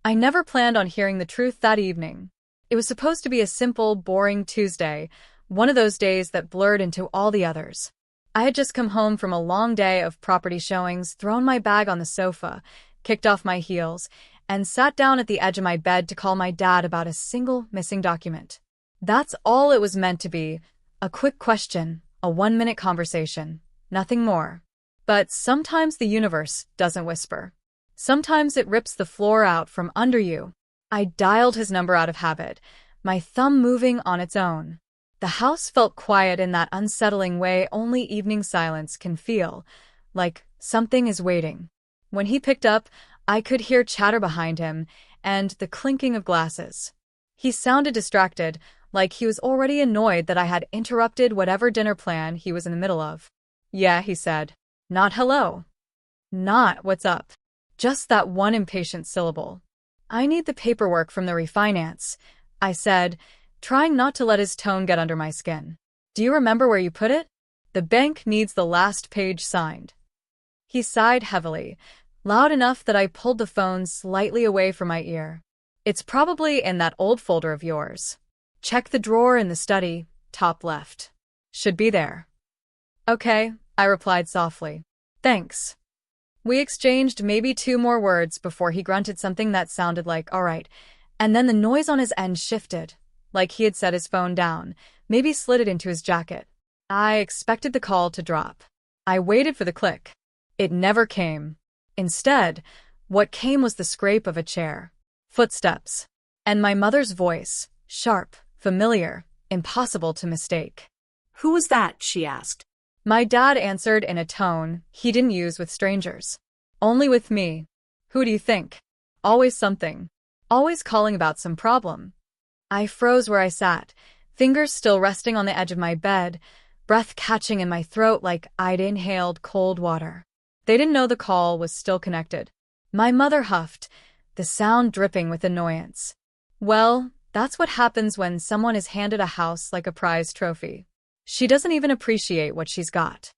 I never planned on hearing the truth that evening. It was supposed to be a simple, boring Tuesday, one of those days that blurred into all the others. I had just come home from a long day of property showings, thrown my bag on the sofa, kicked off my heels, and sat down at the edge of my bed to call my dad about a single missing document. That's all it was meant to be, a quick question, a 1-minute conversation, nothing more. But sometimes the universe doesn't whisper. Sometimes it rips the floor out from under you. I dialed his number out of habit, my thumb moving on its own. The house felt quiet in that unsettling way only evening silence can feel, like something is waiting. When he picked up, I could hear chatter behind him and the clinking of glasses. He sounded distracted, like he was already annoyed that I had interrupted whatever dinner plan he was in the middle of. Yeah, he said. Not hello. Not what's up. Just that one impatient syllable. I need the paperwork from the refinance, I said, trying not to let his tone get under my skin. Do you remember where you put it? The bank needs the last page signed. He sighed heavily, loud enough that I pulled the phone slightly away from my ear. It's probably in that old folder of yours. Check the drawer in the study, top left. Should be there. Okay, I replied softly. Thanks. We exchanged maybe 2 more words before he grunted something that sounded like, all right, and then the noise on his end shifted, like he had set his phone down, maybe slid it into his jacket. I expected the call to drop. I waited for the click. It never came. Instead, what came was the scrape of a chair, footsteps, and my mother's voice, sharp, familiar, impossible to mistake. Who was that? She asked. My dad answered in a tone he didn't use with strangers. Only with me. Who do you think? Always something. Always calling about some problem. I froze where I sat, fingers still resting on the edge of my bed, breath catching in my throat like I'd inhaled cold water. They didn't know the call was still connected. My mother huffed, the sound dripping with annoyance. Well, that's what happens when someone is handed a house like a prize trophy. She doesn't even appreciate what she's got.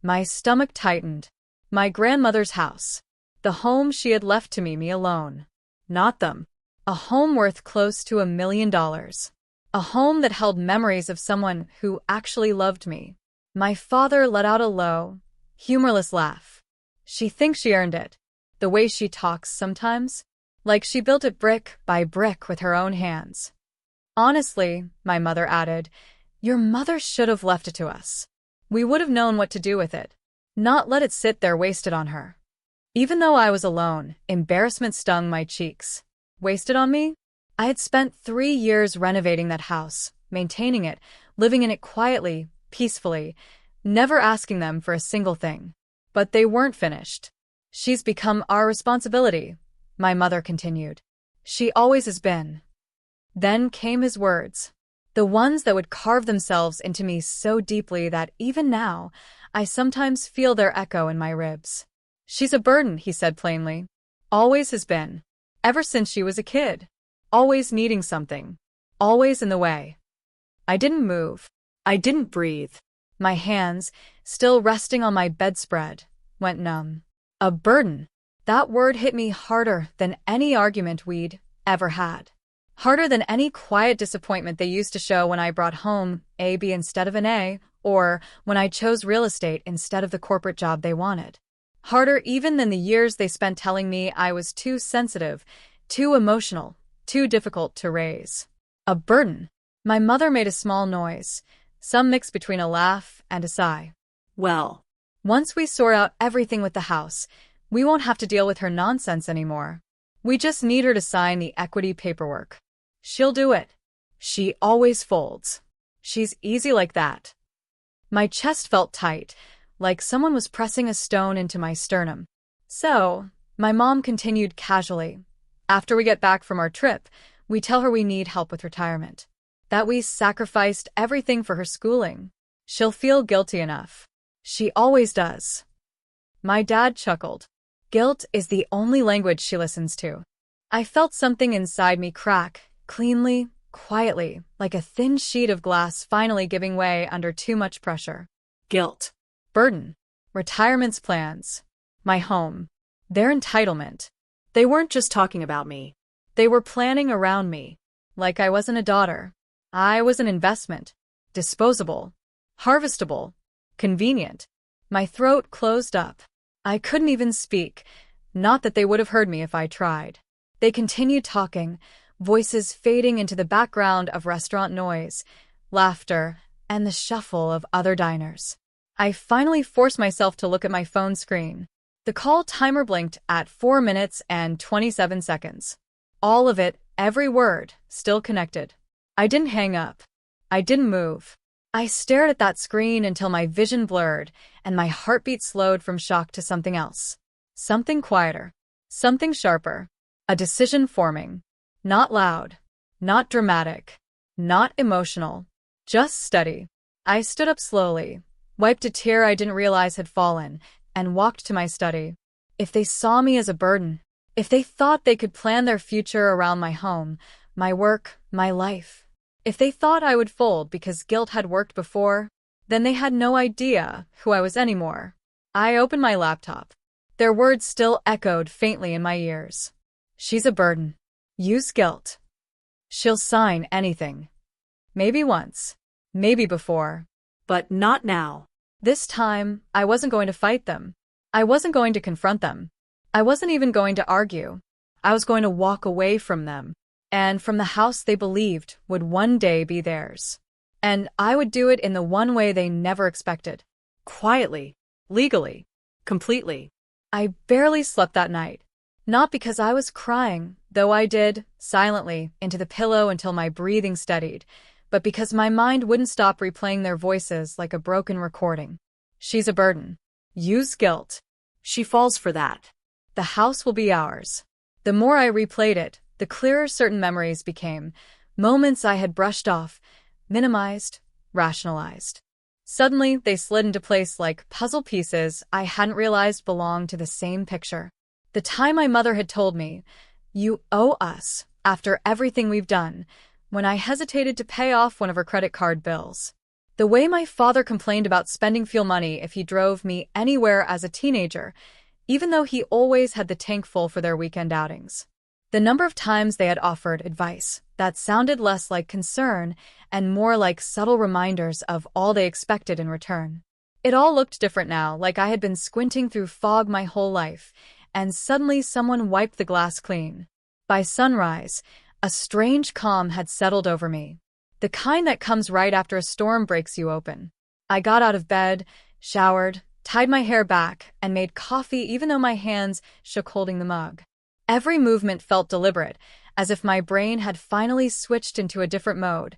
My stomach tightened. My grandmother's house. The home she had left to me alone. Not them. A home worth close to $1 million. A home that held memories of someone who actually loved me. My father let out a low, humorless laugh. She thinks she earned it. The way she talks sometimes. Like she built it brick by brick with her own hands. Honestly, my mother added, your mother should have left it to us. We would have known what to do with it. Not let it sit there wasted on her. Even though I was alone, embarrassment stung my cheeks. Wasted on me? I had spent 3 years renovating that house, maintaining it, living in it quietly, peacefully, never asking them for a single thing. But they weren't finished. She's become our responsibility, my mother continued. She always has been. Then came his words. The ones that would carve themselves into me so deeply that even now, I sometimes feel their echo in my ribs. She's a burden, he said plainly. Always has been. Ever since she was a kid. Always needing something. Always in the way. I didn't move. I didn't breathe. My hands, still resting on my bedspread, went numb. A burden. That word hit me harder than any argument we'd ever had. Harder than any quiet disappointment they used to show when I brought home a B instead of an A, or when I chose real estate instead of the corporate job they wanted. Harder even than the years they spent telling me I was too sensitive, too emotional, too difficult to raise. A burden. My mother made a small noise, some mix between a laugh and a sigh. Well, once we sort out everything with the house, we won't have to deal with her nonsense anymore. We just need her to sign the equity paperwork. She'll do it. She always folds. She's easy like that. My chest felt tight, like someone was pressing a stone into my sternum. So, my mom continued casually. After we get back from our trip, we tell her we need help with retirement. That we sacrificed everything for her schooling. She'll feel guilty enough. She always does. My dad chuckled. Guilt is the only language she listens to. I felt something inside me crack, cleanly, quietly, like a thin sheet of glass finally giving way under too much pressure. Guilt. Burden. Retirement's plans. My home. Their entitlement. They weren't just talking about me. They were planning around me. Like I wasn't a daughter. I was an investment. Disposable. Harvestable. Convenient. My throat closed up. I couldn't even speak. Not that they would have heard me if I tried. They continued talking, voices fading into the background of restaurant noise, laughter, and the shuffle of other diners. I finally forced myself to look at my phone screen. The call timer blinked at 4 minutes and 27 seconds. All of it, every word, still connected. I didn't hang up. I didn't move. I stared at that screen until my vision blurred and my heartbeat slowed from shock to something else. Something quieter. Something sharper. A decision forming. Not loud. Not dramatic. Not emotional. Just steady. I stood up slowly, wiped a tear I didn't realize had fallen, and walked to my study. If they saw me as a burden, if they thought they could plan their future around my home, my work, my life, if they thought I would fold because guilt had worked before, then they had no idea who I was anymore. I opened my laptop. Their words still echoed faintly in my ears. She's a burden. Use guilt. She'll sign anything. Maybe once. Maybe before. But not now. This time, I wasn't going to fight them. I wasn't going to confront them. I wasn't even going to argue. I was going to walk away from them, and from the house they believed would one day be theirs. And I would do it in the one way they never expected. Quietly. Legally. Completely. I barely slept that night. Not because I was crying, though I did, silently, into the pillow until my breathing steadied, but because my mind wouldn't stop replaying their voices like a broken recording. She's a burden. Use guilt. She falls for that. The house will be ours. The more I replayed it, the clearer certain memories became, moments I had brushed off, minimized, rationalized. Suddenly, they slid into place like puzzle pieces I hadn't realized belonged to the same picture. The time my mother had told me, "You owe us, after everything we've done," when I hesitated to pay off one of her credit card bills. The way my father complained about spending fuel money if he drove me anywhere as a teenager, even though he always had the tank full for their weekend outings. The number of times they had offered advice that sounded less like concern and more like subtle reminders of all they expected in return. It all looked different now, like I had been squinting through fog my whole life, and suddenly someone wiped the glass clean. By sunrise, a strange calm had settled over me, the kind that comes right after a storm breaks you open. I got out of bed, showered, tied my hair back, and made coffee even though my hands shook holding the mug. Every movement felt deliberate, as if my brain had finally switched into a different mode,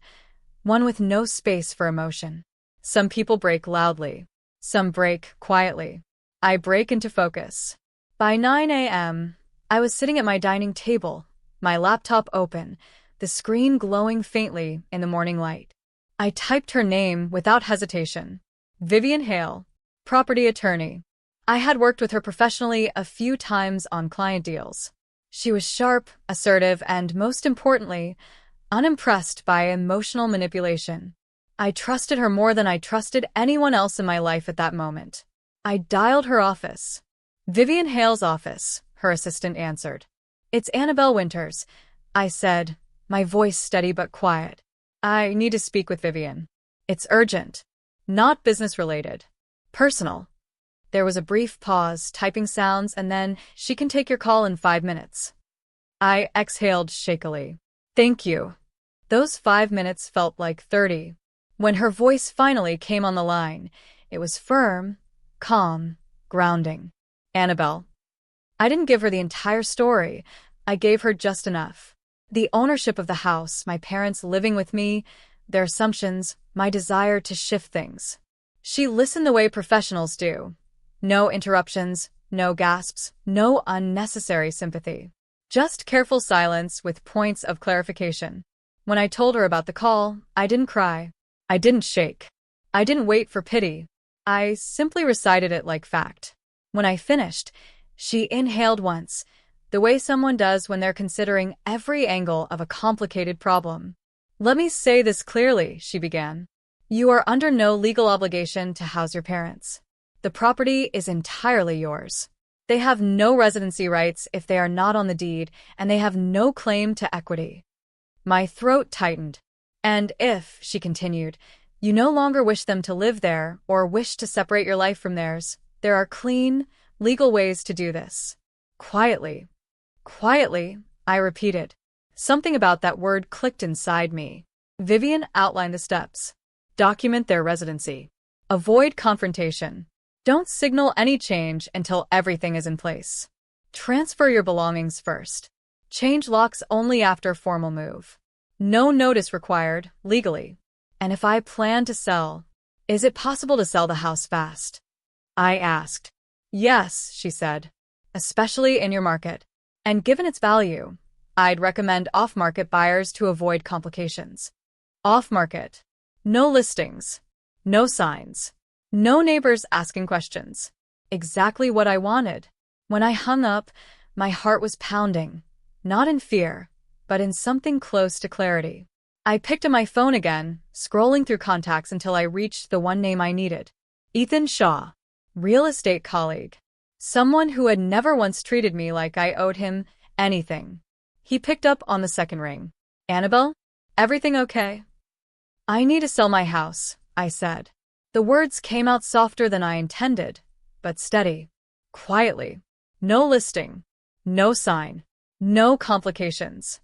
one with no space for emotion. Some people break loudly. Some break quietly. I break into focus. By 9 a.m., I was sitting at my dining table, my laptop open, the screen glowing faintly in the morning light. I typed her name without hesitation. Vivian Hale, property attorney. I had worked with her professionally a few times on client deals. She was sharp, assertive, and most importantly, unimpressed by emotional manipulation. I trusted her more than I trusted anyone else in my life at that moment. I dialed her office. "Vivian Hale's office," her assistant answered. "It's Annabelle Winters," I said, my voice steady but quiet. "I need to speak with Vivian. It's urgent. Not business-related. Personal." There was a brief pause, typing sounds, and then, "She can take your call in 5 minutes." I exhaled shakily. "Thank you." Those 5 minutes felt like 30. When her voice finally came on the line, it was firm, calm, grounding. "Annabelle." I didn't give her the entire story. I gave her just enough. The ownership of the house, my parents living with me, their assumptions, my desire to shift things. She listened the way professionals do. No interruptions, no gasps, no unnecessary sympathy. Just careful silence with points of clarification. When I told her about the call, I didn't cry. I didn't shake. I didn't wait for pity. I simply recited it like fact. When I finished, she inhaled once, the way someone does when they're considering every angle of a complicated problem. "Let me say this clearly," she began. "You are under no legal obligation to house your parents. The property is entirely yours. They have no residency rights if they are not on the deed, and they have no claim to equity. My throat tightened. And if, she continued, you no longer wish them to live there or wish to separate your life from theirs, there are clean, legal ways to do this. Quietly. Quietly, I repeated. Something about that word clicked inside me. Vivian outlined the steps. Document their residency. Avoid confrontation. Don't signal any change until everything is in place. Transfer your belongings first. Change locks only after formal move. No notice required, legally. And if I plan to sell, is it possible to sell the house fast? I asked. Yes, she said. Especially in your market. And given its value, I'd recommend off-market buyers to avoid complications. Off-market. No listings. No signs. No neighbors asking questions. Exactly what I wanted. When I hung up, my heart was pounding. Not in fear, but in something close to clarity. I picked up my phone again, scrolling through contacts until I reached the one name I needed. Ethan Shaw. Real estate colleague. Someone who had never once treated me like I owed him anything. He picked up on the second ring. Annabelle? Everything okay? I need to sell my house, I said. The words came out softer than I intended, but steady. Quietly. No listing. No sign. No complications.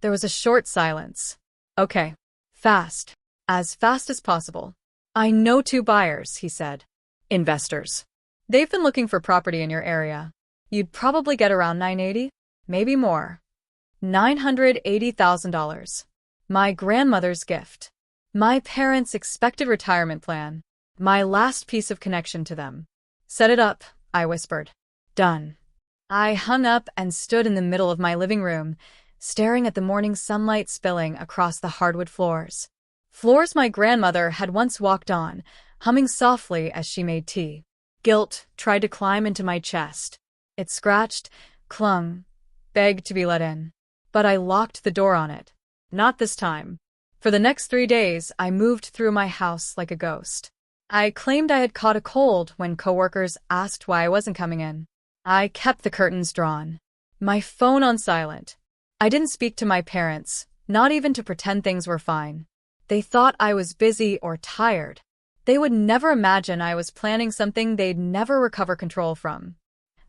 There was a short silence. Okay. Fast. As fast as possible. I know 2 buyers, he said. Investors. They've been looking for property in your area. You'd probably get around $980, maybe more. $980,000. My grandmother's gift. My parents' expected retirement plan. My last piece of connection to them. Set it up, I whispered. Done. I hung up and stood in the middle of my living room, staring at the morning sunlight spilling across the hardwood floors. Floors my grandmother had once walked on, humming softly as she made tea. Guilt tried to climb into my chest. It scratched, clung, begged to be let in. But I locked the door on it. Not this time. For the next 3 days, I moved through my house like a ghost. I claimed I had caught a cold when coworkers asked why I wasn't coming in. I kept the curtains drawn. My phone on silent. I didn't speak to my parents, not even to pretend things were fine. They thought I was busy or tired. They would never imagine I was planning something they'd never recover control from.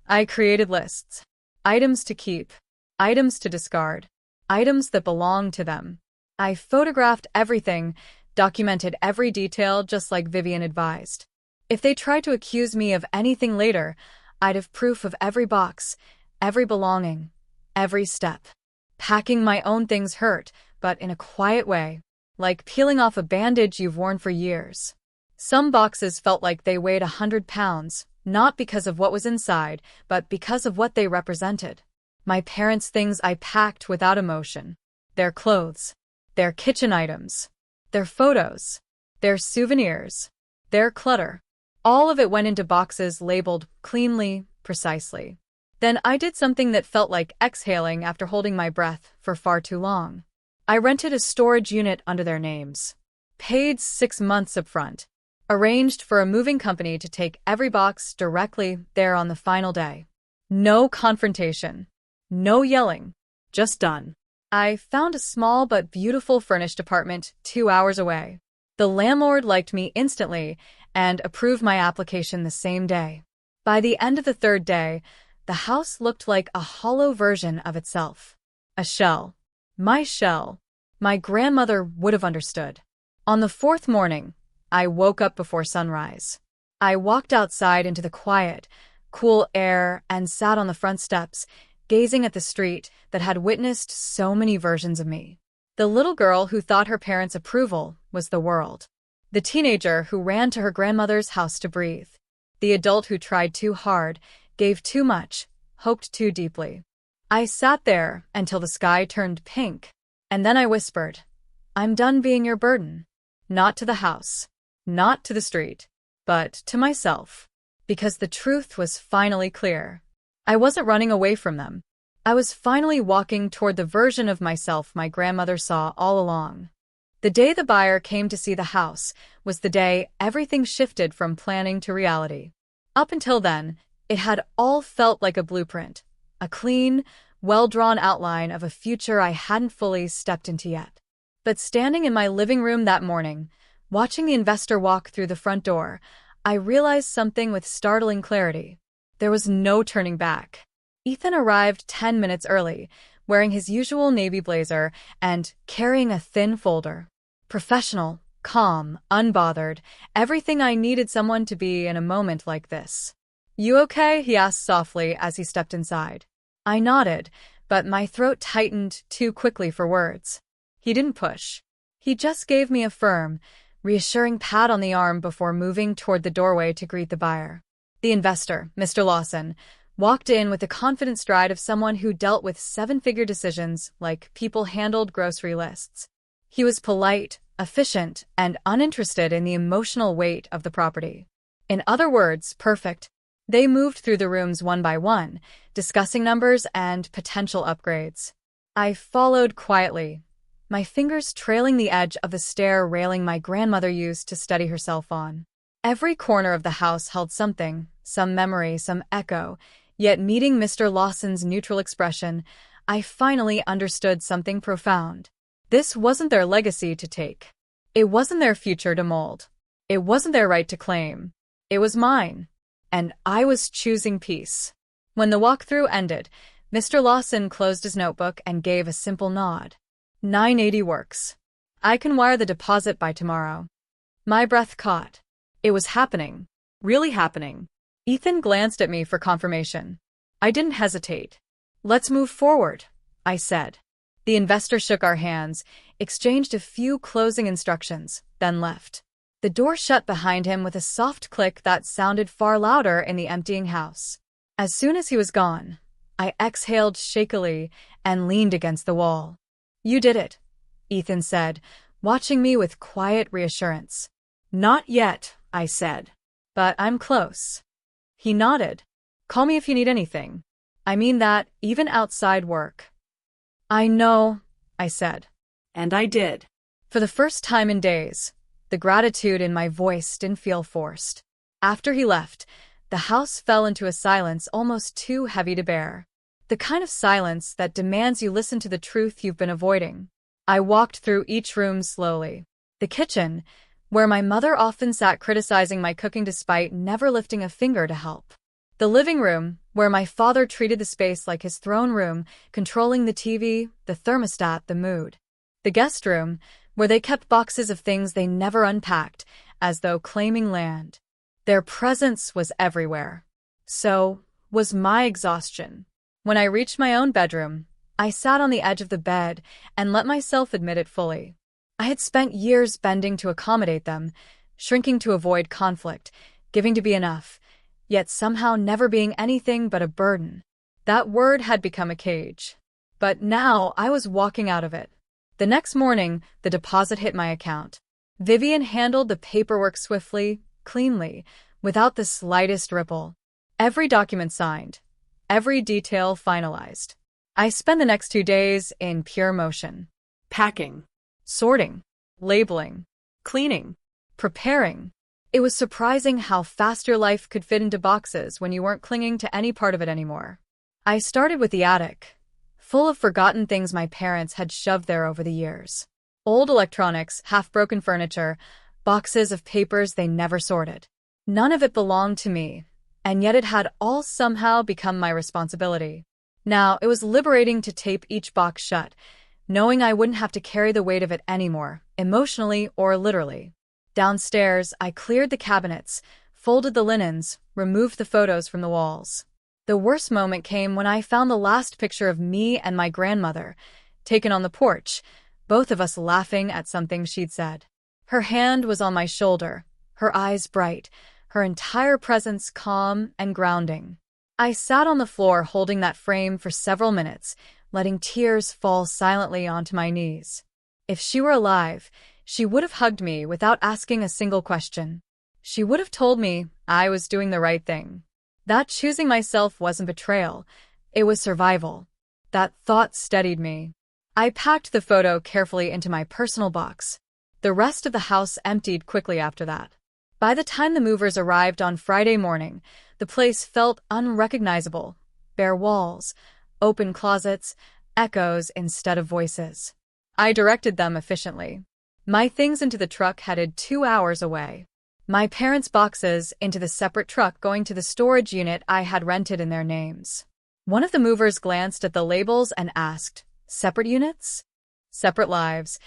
I created lists. Items to keep. Items to discard. Items that belonged to them. I photographed everything, documented every detail just like Vivian advised. If they tried to accuse me of anything later, I'd have proof of every box, every belonging, every step. Packing my own things hurt, but in a quiet way, like peeling off a bandage you've worn for years. Some boxes felt like they weighed 100 pounds, not because of what was inside, but because of what they represented. My parents' things I packed without emotion. Their clothes. Their kitchen items. Their photos. Their souvenirs. Their clutter. All of it went into boxes labeled cleanly, precisely. Then I did something that felt like exhaling after holding my breath for far too long. I rented a storage unit under their names. Paid 6 months up front. Arranged for a moving company to take every box directly there on the final day. No confrontation. No yelling. Just done. I found a small but beautiful furnished apartment 2 hours away. The landlord liked me instantly and approved my application the same day. By the end of the 3rd day, the house looked like a hollow version of itself. A shell. My shell. My grandmother would have understood. On the 4th morning, I woke up before sunrise. I walked outside into the quiet, cool air and sat on the front steps, gazing at the street that had witnessed so many versions of me. The little girl who thought her parents' approval was the world. The teenager who ran to her grandmother's house to breathe. The adult who tried too hard, gave too much, hoped too deeply. I sat there until the sky turned pink, and then I whispered, I'm done being your burden. Not to the house, not to the street, but to myself. Because the truth was finally clear. I wasn't running away from them. I was finally walking toward the version of myself my grandmother saw all along. The day the buyer came to see the house was the day everything shifted from planning to reality. Up until then, It had all felt like a blueprint, a clean, well-drawn outline of a future I hadn't fully stepped into yet. But standing in my living room that morning, watching the investor walk through the front door, I realized something with startling clarity. There was no turning back. Ethan arrived 10 minutes early, wearing his usual navy blazer and carrying a thin folder. Professional, calm, unbothered, everything I needed someone to be in a moment like this. "You okay?" he asked softly as he stepped inside. I nodded, but my throat tightened too quickly for words. He didn't push. He just gave me a firm, reassuring pat on the arm before moving toward the doorway to greet the buyer. The investor, Mr. Lawson, walked in with the confident stride of someone who dealt with seven-figure decisions like people handled grocery lists. He was polite, efficient, and uninterested in the emotional weight of the property. In other words, perfect. They moved through the rooms one by one, discussing numbers and potential upgrades. I followed quietly, my fingers trailing the edge of the stair railing my grandmother used to steady herself on. Every corner of the house held something, some memory, some echo, yet meeting Mr. Lawson's neutral expression, I finally understood something profound. This wasn't their legacy to take. It wasn't their future to mold. It wasn't their right to claim. It was mine. And I was choosing peace. When the walkthrough ended, Mr. Lawson closed his notebook and gave a simple nod. 980 works. I can wire the deposit by tomorrow. My breath caught. It was happening. Really happening. Ethan glanced at me for confirmation. I didn't hesitate. "Let's move forward," I said. The investor shook our hands, exchanged a few closing instructions, then left. The door shut behind him with a soft click that sounded far louder in the emptying house. As soon as he was gone, I exhaled shakily and leaned against the wall. "You did it," Ethan said, watching me with quiet reassurance. "Not yet," I said. "But I'm close." He nodded. "Call me if you need anything. I mean that, even outside work." "I know," I said. And I did. For the first time in days, the gratitude in my voice didn't feel forced. After he left, the house fell into a silence almost too heavy to bear. The kind of silence that demands you listen to the truth you've been avoiding. I walked through each room slowly. The kitchen, where my mother often sat criticizing my cooking despite never lifting a finger to help. The living room, where my father treated the space like his throne room, controlling the TV, the thermostat, the mood. The guest room, where they kept boxes of things they never unpacked, as though claiming land. Their presence was everywhere. So was my exhaustion. When I reached my own bedroom, I sat on the edge of the bed and let myself admit it fully. I had spent years bending to accommodate them, shrinking to avoid conflict, giving to be enough, yet somehow never being anything but a burden. That word had become a cage. But now I was walking out of it. The next morning, the deposit hit my account. Vivian handled the paperwork swiftly, cleanly, without the slightest ripple. Every document signed. Every detail finalized. I spent the next 2 days in pure motion. Packing. Sorting. Labeling. Cleaning. Preparing. It was surprising how fast your life could fit into boxes when you weren't clinging to any part of it anymore. I started with the attic, full of forgotten things my parents had shoved there over the years. Old electronics, half-broken furniture, boxes of papers they never sorted. None of it belonged to me, and yet it had all somehow become my responsibility. Now, it was liberating to tape each box shut, knowing I wouldn't have to carry the weight of it anymore, emotionally or literally. Downstairs, I cleared the cabinets, folded the linens, removed the photos from the walls. The worst moment came when I found the last picture of me and my grandmother, taken on the porch, both of us laughing at something she'd said. Her hand was on my shoulder, her eyes bright, her entire presence calm and grounding. I sat on the floor holding that frame for several minutes, letting tears fall silently onto my knees. If she were alive, she would have hugged me without asking a single question. She would have told me I was doing the right thing. That choosing myself wasn't betrayal, it was survival. That thought steadied me. I packed the photo carefully into my personal box. The rest of the house emptied quickly after that. By the time the movers arrived on Friday morning, the place felt unrecognizable. Bare walls, open closets, echoes instead of voices. I directed them efficiently. My things into the truck headed 2 hours away. My parents' boxes into the separate truck going to the storage unit I had rented in their names. One of the movers glanced at the labels and asked, "Separate units? Separate lives?"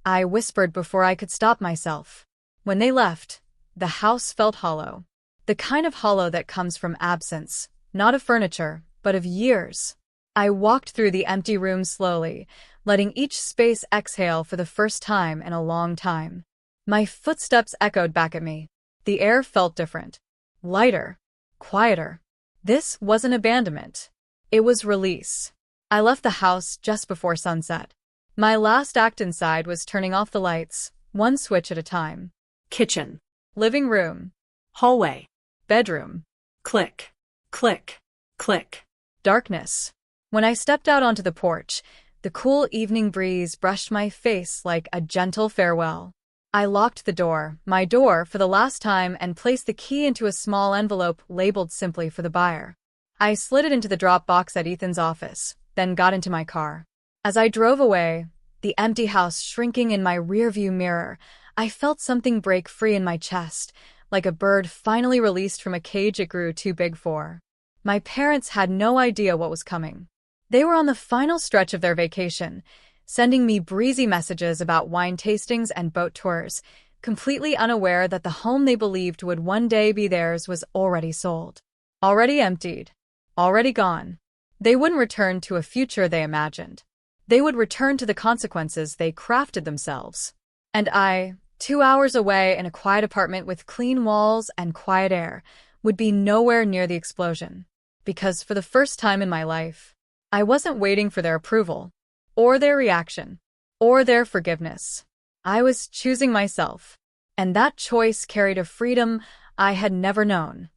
I whispered before I could stop myself. When they left, the house felt hollow. The kind of hollow that comes from absence, not of furniture, but of years. I walked through the empty room slowly, letting each space exhale for the first time in a long time. My footsteps echoed back at me. The air felt different. Lighter. Quieter. This wasn't abandonment. It was release. I left the house just before sunset. My last act inside was turning off the lights, one switch at a time. Kitchen. Living room. Hallway. Bedroom. Click. Click. Click. Darkness. When I stepped out onto the porch, the cool evening breeze brushed my face like a gentle farewell. I locked the door, my door, for the last time and placed the key into a small envelope labeled simply for the buyer. I slid it into the drop box at Ethan's office, then got into my car. As I drove away, the empty house shrinking in my rearview mirror, I felt something break free in my chest, like a bird finally released from a cage it grew too big for. My parents had no idea what was coming. They were on the final stretch of their vacation, sending me breezy messages about wine tastings and boat tours, completely unaware that the home they believed would one day be theirs was already sold. Already emptied. Already gone. They wouldn't return to a future they imagined. They would return to the consequences they crafted themselves. And I, 2 hours away in a quiet apartment with clean walls and quiet air, would be nowhere near the explosion. Because for the first time in my life, I wasn't waiting for their approval, or their reaction, or their forgiveness. I was choosing myself, and that choice carried a freedom I had never known.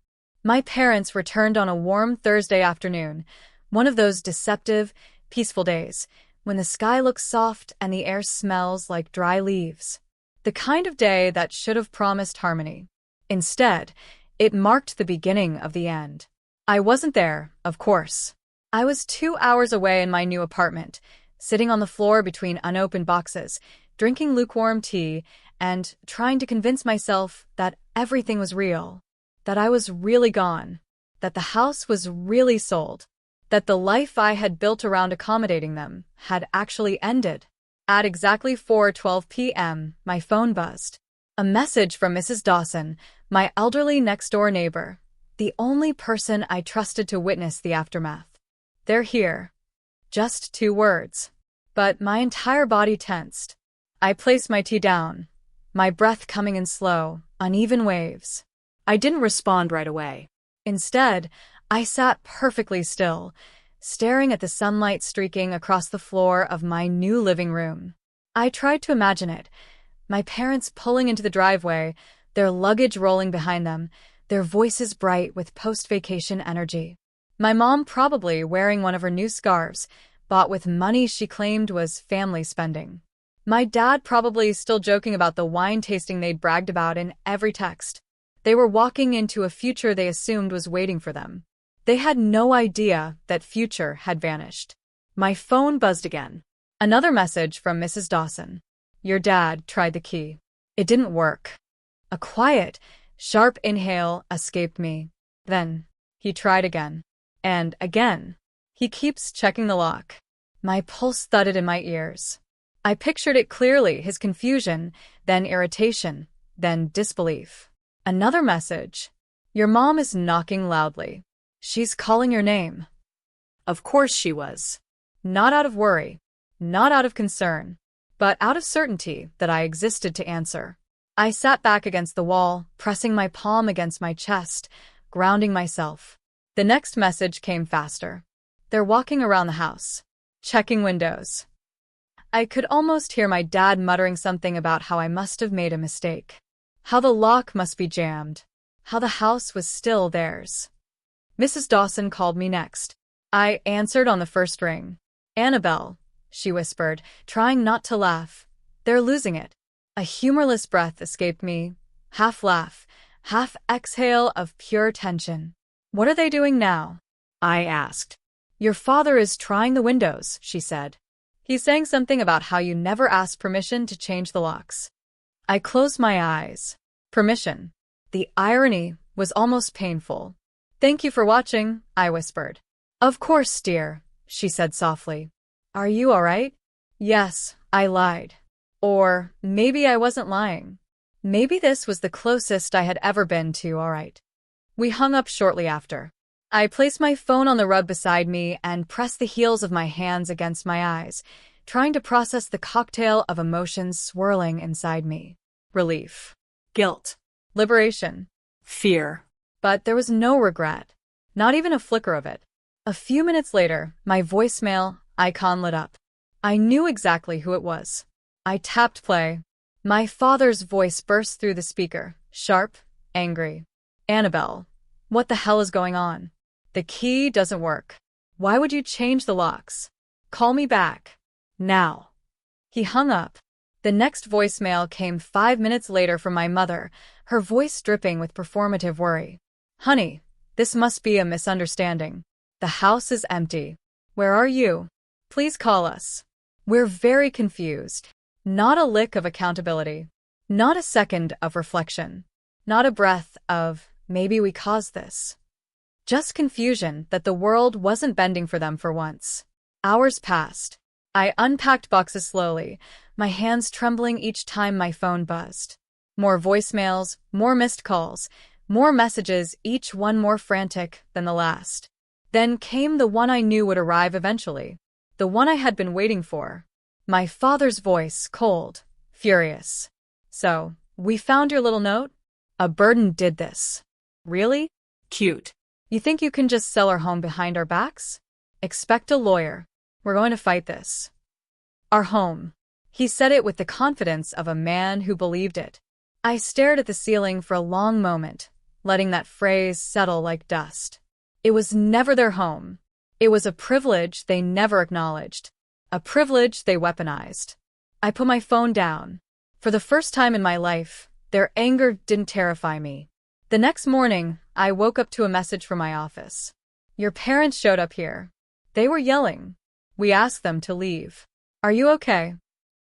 My parents returned on a warm Thursday afternoon, one of those deceptive, peaceful days, when the sky looks soft and the air smells like dry leaves. The kind of day that should have promised harmony. Instead, it marked the beginning of the end. I wasn't there, of course. I was 2 hours away in my new apartment, sitting on the floor between unopened boxes, drinking lukewarm tea, and trying to convince myself that everything was real, that I was really gone, that the house was really sold, that the life I had built around accommodating them had actually ended. At exactly 4:12 p.m., my phone buzzed. A message from Mrs. Dawson, my elderly next-door neighbor, the only person I trusted to witness the aftermath. "They're here." Just 2 words. But my entire body tensed. I placed my tea down, my breath coming in slow, uneven waves. I didn't respond right away. Instead, I sat perfectly still, staring at the sunlight streaking across the floor of my new living room. I tried to imagine it. My parents pulling into the driveway, their luggage rolling behind them, their voices bright with post-vacation energy. My mom probably wearing one of her new scarves, bought with money she claimed was family spending. My dad probably still joking about the wine tasting they'd bragged about in every text. They were walking into a future they assumed was waiting for them. They had no idea that future had vanished. My phone buzzed again. Another message from Mrs. Dawson. "Your dad tried the key. It didn't work." A quiet, sharp inhale escaped me. Then, he tried again. And again. He keeps checking the lock. My pulse thudded in my ears. I pictured it clearly, his confusion, then irritation, then disbelief. Another message. "Your mom is knocking loudly. She's calling your name." Of course she was. Not out of worry, not out of concern, but out of certainty that I existed to answer. I sat back against the wall, pressing my palm against my chest, grounding myself. The next message came faster. "They're walking around the house, checking windows." I could almost hear my dad muttering something about how I must have made a mistake, how the lock must be jammed, how the house was still theirs. Mrs. Dawson called me next. I answered on the first ring. "Annabelle," she whispered, trying not to laugh. "They're losing it." A humorless breath escaped me, half laugh, half exhale of pure tension. What are they doing now? I asked. Your father is trying the windows, she said. He's saying something about how you never asked permission to change the locks. I closed my eyes. Permission. The irony was almost painful. Thank you for watching, I whispered. Of course, dear, she said softly. Are you all right? Yes, I lied. Or maybe I wasn't lying. Maybe this was the closest I had ever been to all right. We hung up shortly after. I placed my phone on the rug beside me and pressed the heels of my hands against my eyes, trying to process the cocktail of emotions swirling inside me. Relief. Guilt. Liberation. Fear. But there was no regret. Not even a flicker of it. A few minutes later, my voicemail icon lit up. I knew exactly who it was. I tapped play. My father's voice burst through the speaker, sharp, angry. Annabelle, what the hell is going on? The key doesn't work. Why would you change the locks? Call me back. Now. He hung up. The next voicemail came 5 minutes later from my mother, her voice dripping with performative worry. Honey, this must be a misunderstanding. The house is empty. Where are you? Please call us. We're very confused. Not a lick of accountability. Not a second of reflection. Not a breath of, maybe we caused this. Just confusion that the world wasn't bending for them for once. Hours passed. I unpacked boxes slowly, my hands trembling each time my phone buzzed. More voicemails, more missed calls, more messages, each one more frantic than the last. Then came the one I knew would arrive eventually. The one I had been waiting for. My father's voice, cold, furious. So, we found your little note? A burden did this. Really? Cute. You think you can just sell our home behind our backs? Expect a lawyer. We're going to fight this. Our home. He said it with the confidence of a man who believed it. I stared at the ceiling for a long moment, letting that phrase settle like dust. It was never their home. It was a privilege they never acknowledged. A privilege they weaponized. I put my phone down. For the first time in my life, their anger didn't terrify me. The next morning, I woke up to a message from my office. Your parents showed up here. They were yelling. We asked them to leave. Are you okay?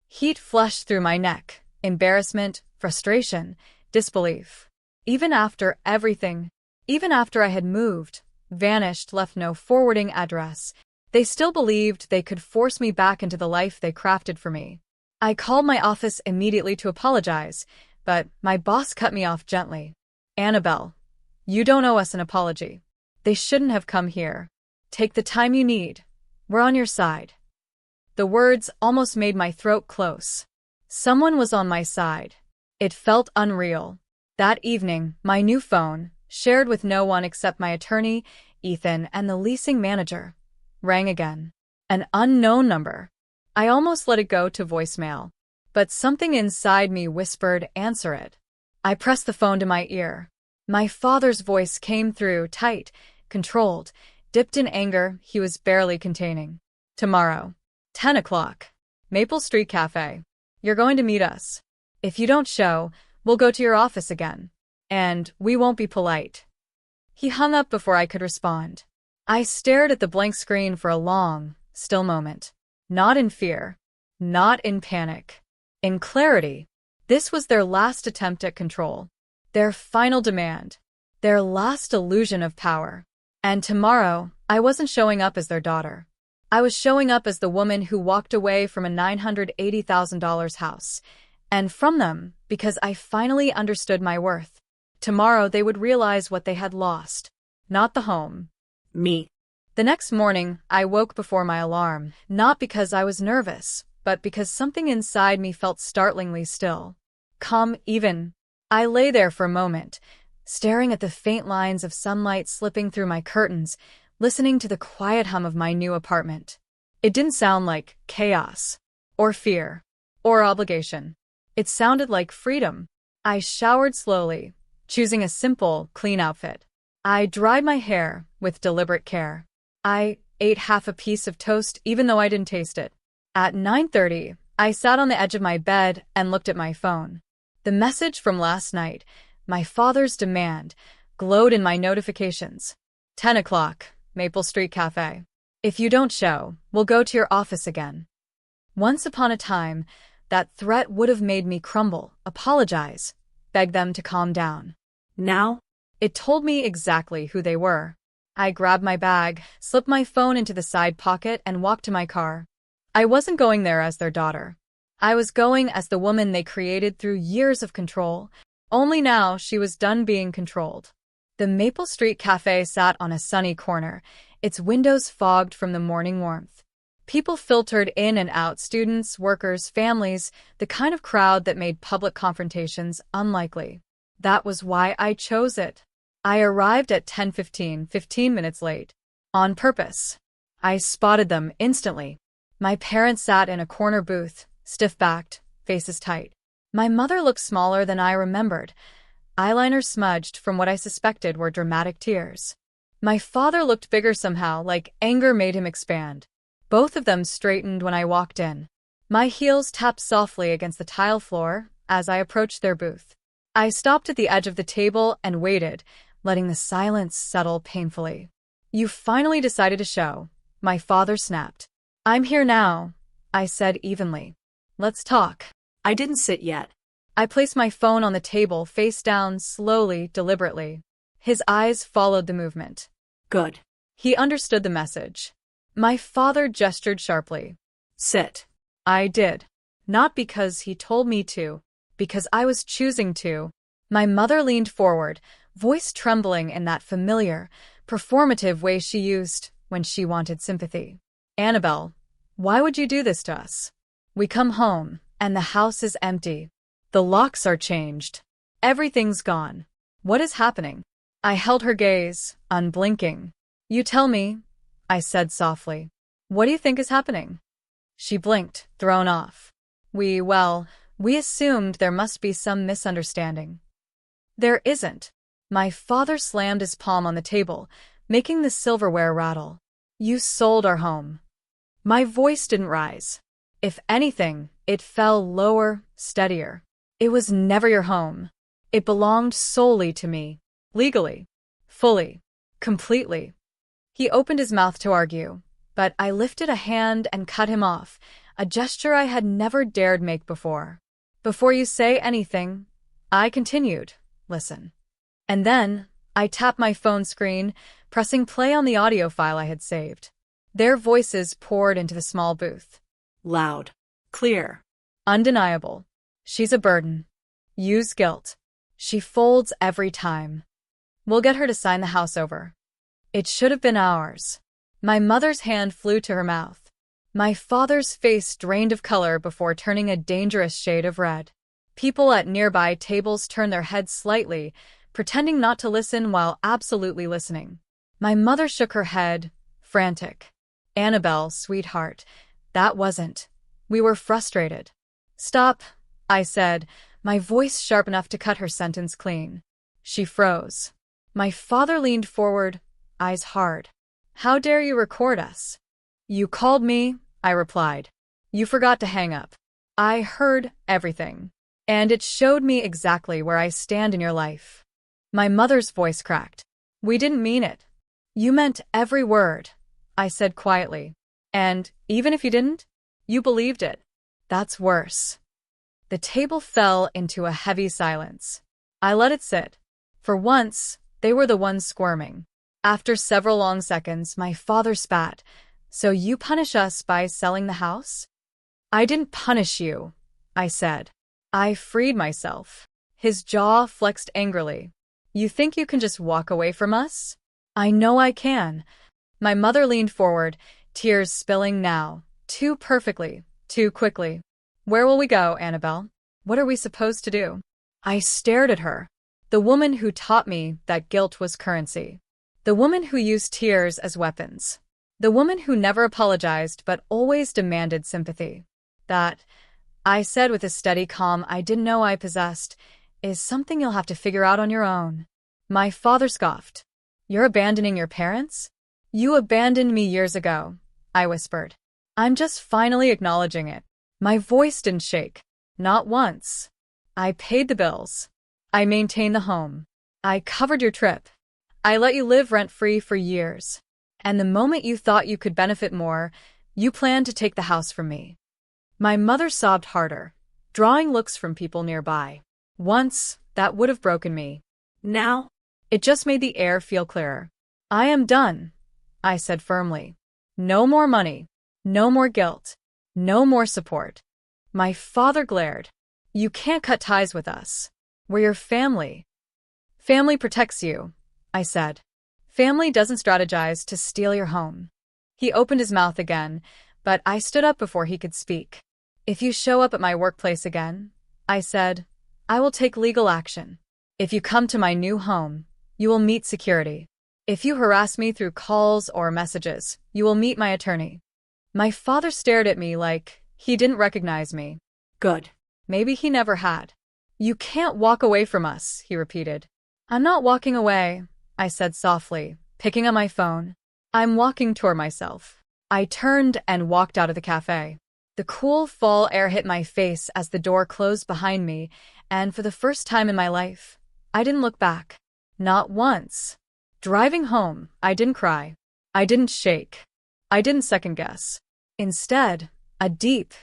Heat flushed through my neck. Embarrassment, frustration, disbelief. Even after everything, even after I had moved, vanished, left no forwarding address, they still believed they could force me back into the life they crafted for me. I called my office immediately to apologize, but my boss cut me off gently. Annabelle, you don't owe us an apology. They shouldn't have come here. Take the time you need. We're on your side. The words almost made my throat close. Someone was on my side. It felt unreal. That evening, my new phone, shared with no one except my attorney, Ethan, and the leasing manager, rang again. An unknown number. I almost let it go to voicemail, but something inside me whispered, answer it. I pressed the phone to my ear. My father's voice came through, tight, controlled, dipped in anger he was barely containing. Tomorrow, 10 o'clock, Maple Street Cafe. You're going to meet us. If you don't show, we'll go to your office again. And we won't be polite. He hung up before I could respond. I stared at the blank screen for a long, still moment. Not in fear. Not in panic. In clarity. This was their last attempt at control. Their final demand. Their last illusion of power. And tomorrow, I wasn't showing up as their daughter. I was showing up as the woman who walked away from a $980,000 house. And from them, because I finally understood my worth. Tomorrow they would realize what they had lost. Not the home. Me. The next morning, I woke before my alarm, not because I was nervous, but because something inside me felt startlingly still. Calm, even. I lay there for a moment, staring at the faint lines of sunlight slipping through my curtains, listening to the quiet hum of my new apartment. It didn't sound like chaos, or fear, or obligation. It sounded like freedom. I showered slowly, choosing a simple, clean outfit. I dried my hair with deliberate care. I ate half a piece of toast even though I didn't taste it. At 9:30, I sat on the edge of my bed and looked at my phone. The message from last night, My father's demand glowed in my notifications. 10 o'clock, Maple Street Cafe. If you don't show, we'll go to your office again. Once upon a time, that threat would have made me crumble, apologize, beg them to calm down. Now? It told me exactly who they were. I grabbed my bag, slipped my phone into the side pocket, and walked to my car. I wasn't going there as their daughter. I was going as the woman they created through years of control. Only now she was done being controlled. The Maple Street Cafe sat on a sunny corner, its windows fogged from the morning warmth. People filtered in and out, students, workers, families, the kind of crowd that made public confrontations unlikely. That was why I chose it. I arrived at 10:15, 15 minutes late. On purpose. I spotted them instantly. My parents sat in a corner booth, stiff-backed, faces tight. My mother looked smaller than I remembered, eyeliner smudged from what I suspected were dramatic tears. My father looked bigger somehow, like anger made him expand. Both of them straightened when I walked in. My heels tapped softly against the tile floor as I approached their booth. I stopped at the edge of the table and waited, letting the silence settle painfully. You finally decided to show, my father snapped. I'm here now, I said evenly. Let's talk. I didn't sit yet. I placed my phone on the table, face down, slowly, deliberately. His eyes followed the movement. Good. He understood the message. My father gestured sharply. Sit. I did. Not because he told me to, because I was choosing to. My mother leaned forward, voice trembling in that familiar, performative way she used when she wanted sympathy. Annabelle, why would you do this to us? We come home, and the house is empty. The locks are changed. Everything's gone. What is happening? I held her gaze, unblinking. You tell me, I said softly. What do you think is happening? She blinked, thrown off. We assumed there must be some misunderstanding. There isn't. My father slammed his palm on the table, making the silverware rattle. You sold our home. My voice didn't rise. If anything, it fell lower, steadier. It was never your home. It belonged solely to me. Legally. Fully. Completely. He opened his mouth to argue, but I lifted a hand and cut him off, a gesture I had never dared make before. Before you say anything, I continued, listen. And then, I tapped my phone screen, pressing play on the audio file I had saved. Their voices poured into the small booth. Loud. Clear. Undeniable. She's a burden. Use guilt. She folds every time. We'll get her to sign the house over. It should have been ours. My mother's hand flew to her mouth. My father's face drained of color before turning a dangerous shade of red. People at nearby tables turned their heads slightly, pretending not to listen while absolutely listening. My mother shook her head, frantic. Annabelle, sweetheart, that wasn't. We were frustrated. Stop, I said, my voice sharp enough to cut her sentence clean. She froze. My father leaned forward, eyes hard. How dare you record us? You called me, I replied. You forgot to hang up. I heard everything. And it showed me exactly where I stand in your life. My mother's voice cracked. We didn't mean it. You meant every word, I said quietly. And even if you didn't, you believed it. That's worse. The table fell into a heavy silence. I let it sit. For once, they were the ones squirming. After several long seconds, my father spat. So you punish us by selling the house? I didn't punish you, I said. I freed myself. His jaw flexed angrily. You think you can just walk away from us? I know I can. My mother leaned forward, tears spilling now. Too perfectly, too quickly. Where will we go, Annabelle? What are we supposed to do? I stared at her. The woman who taught me that guilt was currency. The woman who used tears as weapons. The woman who never apologized but always demanded sympathy. That, I said with a steady calm I didn't know I possessed, is something you'll have to figure out on your own. My father scoffed. You're abandoning your parents? You abandoned me years ago, I whispered. I'm just finally acknowledging it. My voice didn't shake. Not once. I paid the bills. I maintained the home. I covered your trip. I let you live rent-free for years. And the moment you thought you could benefit more, you planned to take the house from me. My mother sobbed harder, drawing looks from people nearby. Once, that would have broken me. Now? It just made the air feel clearer. I am done, I said firmly. No more money. No more guilt. No more support. My father glared. You can't cut ties with us. We're your family. Family protects you, I said. Family doesn't strategize to steal your home. He opened his mouth again, but I stood up before he could speak. If you show up at my workplace again, I said, I will take legal action. If you come to my new home, you will meet security. If you harass me through calls or messages, you will meet my attorney. My father stared at me like he didn't recognize me. Good. Maybe he never had. You can't walk away from us, he repeated. I'm not walking away, I said softly, picking up my phone. I'm walking toward myself. I turned and walked out of the cafe. The cool fall air hit my face as the door closed behind me, and for the first time in my life, I didn't look back. Not once. Driving home, I didn't cry. I didn't shake. I didn't second guess. Instead, a deep,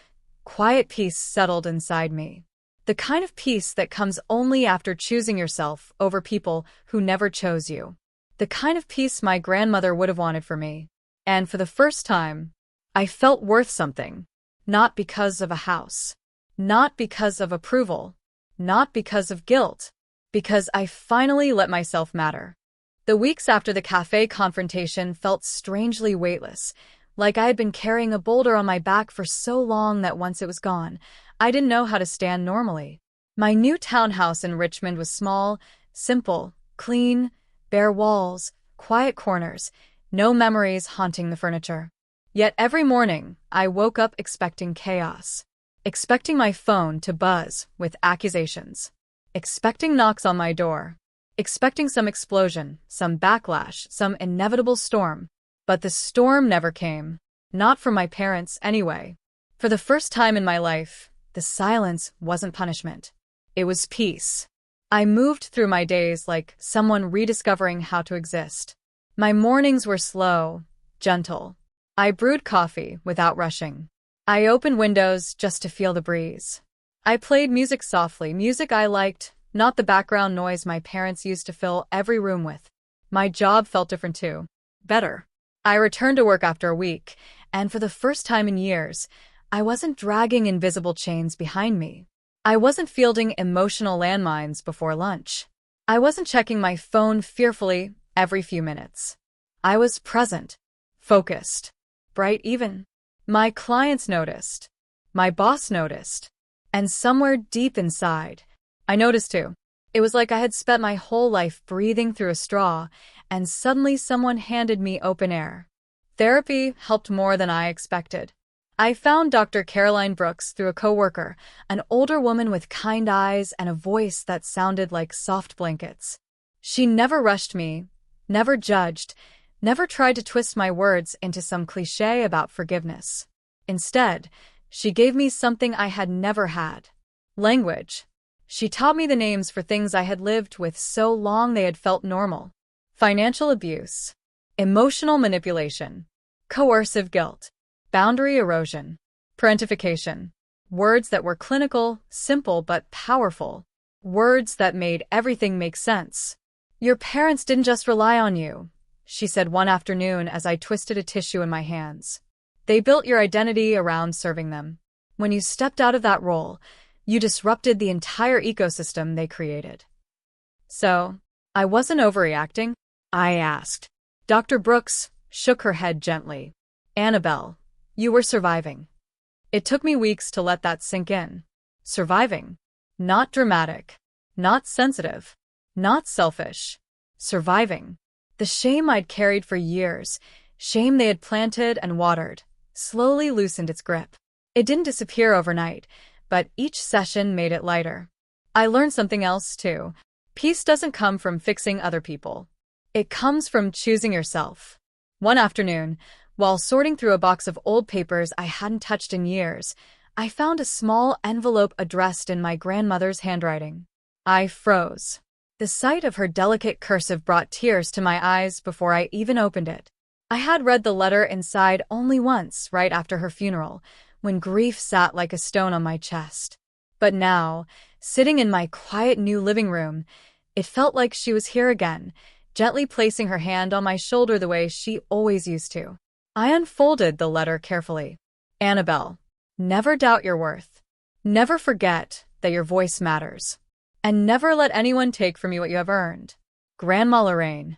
quiet peace settled inside me. The kind of peace that comes only after choosing yourself over people who never chose you. The kind of peace my grandmother would have wanted for me. And for the first time, I felt worth something. Not because of a house. Not because of approval. Not because of guilt. Because I finally let myself matter. The weeks after the Café Confrontation felt strangely weightless, like I had been carrying a boulder on my back for so long that once it was gone, I didn't know how to stand normally. My new townhouse in Richmond was small, simple, clean, bare walls, quiet corners, no memories haunting the furniture. Yet every morning, I woke up expecting chaos. Expecting my phone to buzz with accusations. Expecting knocks on my door. Expecting some explosion, some backlash, some inevitable storm. But the storm never came. Not from my parents, anyway. For the first time in my life, the silence wasn't punishment. It was peace. I moved through my days like someone rediscovering how to exist. My mornings were slow, gentle. I brewed coffee without rushing. I opened windows just to feel the breeze. I played music softly, music I liked, not the background noise my parents used to fill every room with. My job felt different too. Better. I returned to work after a week, and for the first time in years, I wasn't dragging invisible chains behind me. I wasn't fielding emotional landmines before lunch. I wasn't checking my phone fearfully every few minutes. I was present, focused, bright even. My clients noticed. My boss noticed. And somewhere deep inside, I noticed too. It was like I had spent my whole life breathing through a straw, and suddenly someone handed me open air. Therapy helped more than I expected. I found Dr. Caroline Brooks through a coworker, an older woman with kind eyes and a voice that sounded like soft blankets. She never rushed me, never judged, never tried to twist my words into some cliché about forgiveness. Instead, she gave me something I had never had. Language. She taught me the names for things I had lived with so long they had felt normal. Financial abuse. Emotional manipulation. Coercive guilt. Boundary erosion. Parentification. Words that were clinical, simple but powerful. Words that made everything make sense. Your parents didn't just rely on you, she said one afternoon as I twisted a tissue in my hands. They built your identity around serving them. When you stepped out of that role, you disrupted the entire ecosystem they created. So, I wasn't overreacting? I asked. Dr. Brooks shook her head gently. Annabelle, you were surviving. It took me weeks to let that sink in. Surviving. Not dramatic. Not sensitive. Not selfish. Surviving. The shame I'd carried for years, shame they had planted and watered, slowly loosened its grip. It didn't disappear overnight, but each session made it lighter. I learned something else, too. Peace doesn't come from fixing other people. It comes from choosing yourself. One afternoon, while sorting through a box of old papers I hadn't touched in years, I found a small envelope addressed in my grandmother's handwriting. I froze. The sight of her delicate cursive brought tears to my eyes before I even opened it. I had read the letter inside only once, right after her funeral, when grief sat like a stone on my chest. But now, sitting in my quiet new living room, it felt like she was here again, gently placing her hand on my shoulder the way she always used to. I unfolded the letter carefully. Annabelle, never doubt your worth. Never forget that your voice matters. And never let anyone take from you what you have earned. Grandma Lorraine.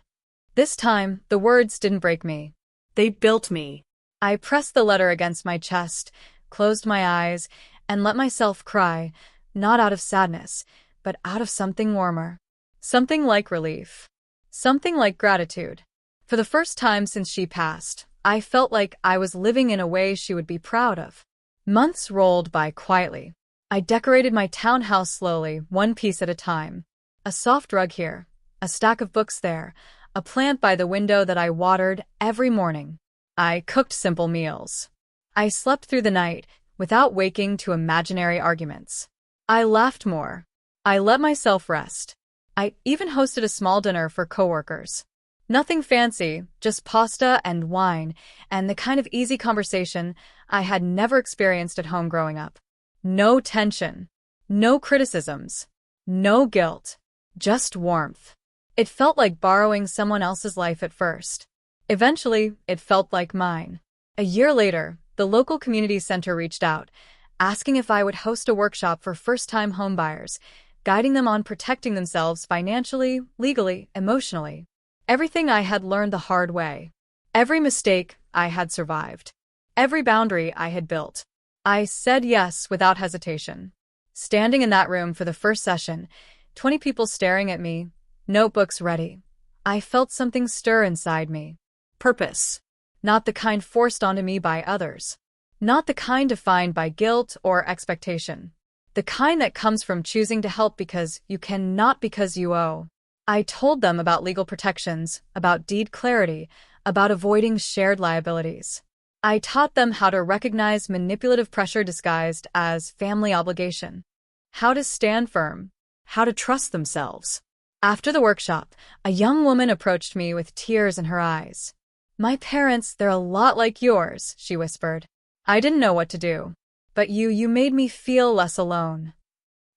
This time, the words didn't break me. They built me. I pressed the letter against my chest, closed my eyes, and let myself cry, not out of sadness, but out of something warmer. Something like relief. Something like gratitude. For the first time since she passed, I felt like I was living in a way she would be proud of. Months rolled by quietly. I decorated my townhouse slowly, one piece at a time. A soft rug here, a stack of books there, a plant by the window that I watered every morning. I cooked simple meals. I slept through the night without waking to imaginary arguments. I laughed more. I let myself rest. I even hosted a small dinner for coworkers. Nothing fancy, just pasta and wine, and the kind of easy conversation I had never experienced at home growing up. No tension, no criticisms, no guilt, just warmth. It felt like borrowing someone else's life at first. Eventually, it felt like mine. A year later, the local community center reached out, asking if I would host a workshop for first-time homebuyers, guiding them on protecting themselves financially, legally, emotionally. Everything I had learned the hard way. Every mistake I had survived. Every boundary I had built. I said yes without hesitation. Standing in that room for the first session, 20 people staring at me, notebooks ready, I felt something stir inside me. Purpose. Not the kind forced onto me by others. Not the kind defined by guilt or expectation. The kind that comes from choosing to help because you can, not because you owe. I told them about legal protections, about deed clarity, about avoiding shared liabilities. I taught them how to recognize manipulative pressure disguised as family obligation, how to stand firm, how to trust themselves. After the workshop, a young woman approached me with tears in her eyes. "My parents, they're a lot like yours," she whispered. I didn't know what to do. "But you made me feel less alone."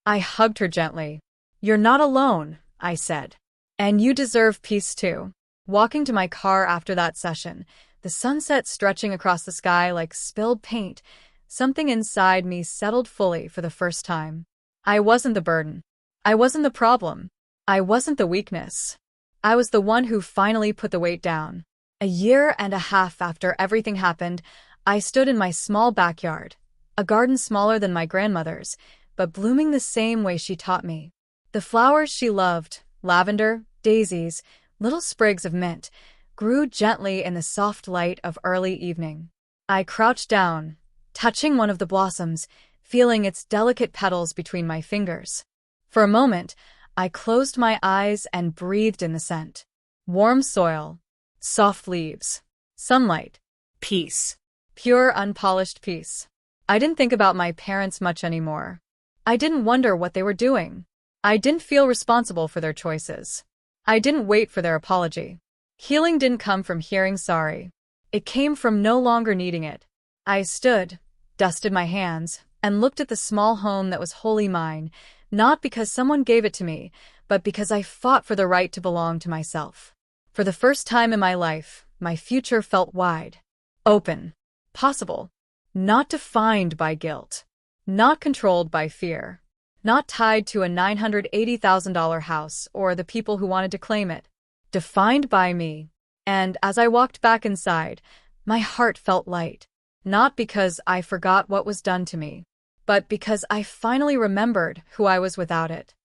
I hugged her gently. "You're not alone," I said. "And you deserve peace too." Walking to my car after that session, the sunset stretching across the sky like spilled paint, something inside me settled fully for the first time. I wasn't the burden. I wasn't the problem. I wasn't the weakness. I was the one who finally put the weight down. A year and a half after everything happened, I stood in my small backyard, a garden smaller than my grandmother's, but blooming the same way she taught me. The flowers she loved, lavender, daisies, little sprigs of mint, grew gently in the soft light of early evening. I crouched down, touching one of the blossoms, feeling its delicate petals between my fingers. For a moment, I closed my eyes and breathed in the scent. Warm soil, soft leaves, sunlight, Peace. pure unpolished peace. I didn't think about my parents much anymore. I didn't wonder what they were doing. I didn't feel responsible for their choices. I didn't wait for their apology. Healing didn't come from hearing sorry. It came from no longer needing it. I stood, dusted my hands, and looked at the small home that was wholly mine, not because someone gave it to me, but because I fought for the right to belong to myself. For the first time in my life, my future felt wide, open, possible, not defined by guilt, not controlled by fear, not tied to a $980,000 house or the people who wanted to claim it. Defined by me. And as I walked back inside, my heart felt light. Not because I forgot what was done to me, but because I finally remembered who I was without it.